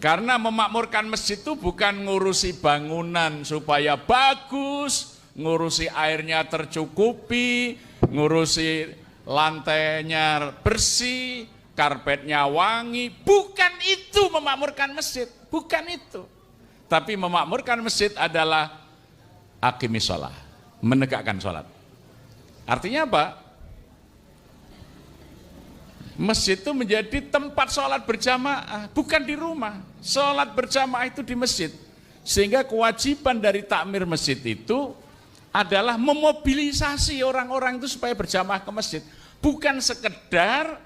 Karena memakmurkan masjid itu bukan ngurusi bangunan supaya bagus, ngurusi airnya tercukupi, ngurusi lantainya bersih, karpetnya wangi. Bukan itu memakmurkan masjid, bukan itu. Tapi memakmurkan masjid adalah aqimis shalah, menegakkan sholat. Artinya apa? Masjid itu menjadi tempat sholat berjamaah, bukan di rumah. Sholat berjamaah itu di masjid. Sehingga kewajiban dari takmir masjid itu adalah memobilisasi orang-orang itu supaya berjamaah ke masjid. Bukan sekedar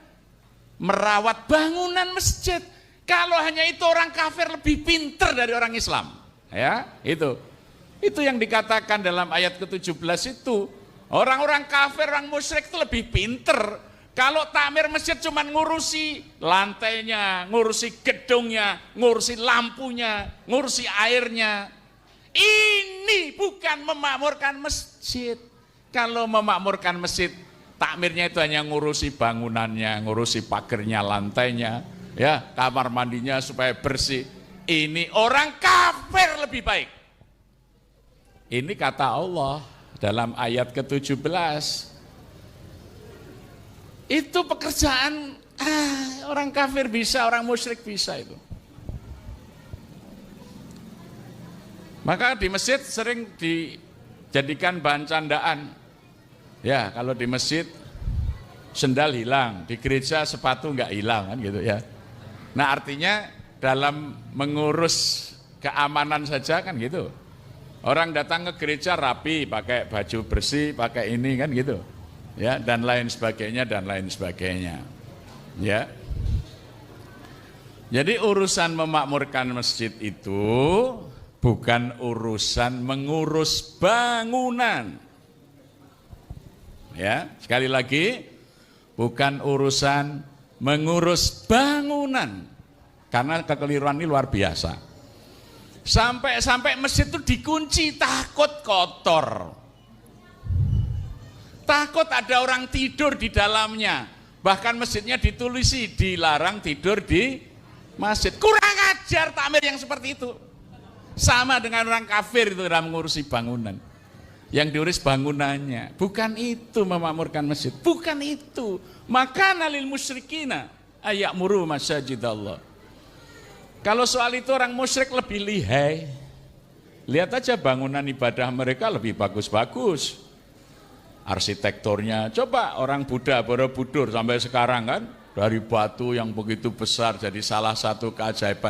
merawat bangunan masjid. Kalau hanya itu orang kafir lebih pinter dari orang Islam. Ya, itu. Itu yang dikatakan dalam ayat ke-17 itu. Orang-orang kafir, orang musyrik itu lebih pinter. Kalau takmir masjid cuma ngurusi lantainya, ngurusi gedungnya, ngurusi lampunya, ngurusi airnya. Ini bukan memakmurkan masjid. Kalau memakmurkan masjid, takmirnya itu hanya ngurusi bangunannya, ngurusi pagernya, lantainya, ya, kamar mandinya supaya bersih. Ini orang kafir lebih baik. Ini kata Allah dalam ayat ke-17. Itu pekerjaan orang kafir bisa, orang musyrik bisa itu. Maka di masjid sering dijadikan bahan candaan. Ya, kalau di masjid sendal hilang, di gereja sepatu nggak hilang kan gitu ya. Nah, artinya dalam mengurus keamanan saja kan gitu. Orang datang ke gereja rapi, pakai baju bersih, pakai ini kan gitu. Ya, dan lain sebagainya dan lain sebagainya. Ya. Jadi urusan memakmurkan masjid itu bukan urusan mengurus bangunan. Ya, sekali lagi bukan urusan mengurus bangunan. Karena kekeliruan ini luar biasa. Sampai masjid itu dikunci, takut kotor. Takut ada orang tidur di dalamnya. Bahkan masjidnya ditulisi dilarang tidur di masjid. Kurang ajar takmir yang seperti itu. Sama dengan orang kafir itu dalam mengurusi bangunan. Yang diurus bangunannya. Bukan itu memakmurkan masjid. Bukan itu. Makana lil musyrikina aya'muru masajidallah. Kalau soal itu orang musyrik lebih lihai. Lihat aja bangunan ibadah mereka lebih bagus-bagus. Arsitekturnya, coba orang Buddha Borobudur sampai sekarang kan, dari batu yang begitu besar jadi salah satu keajaiban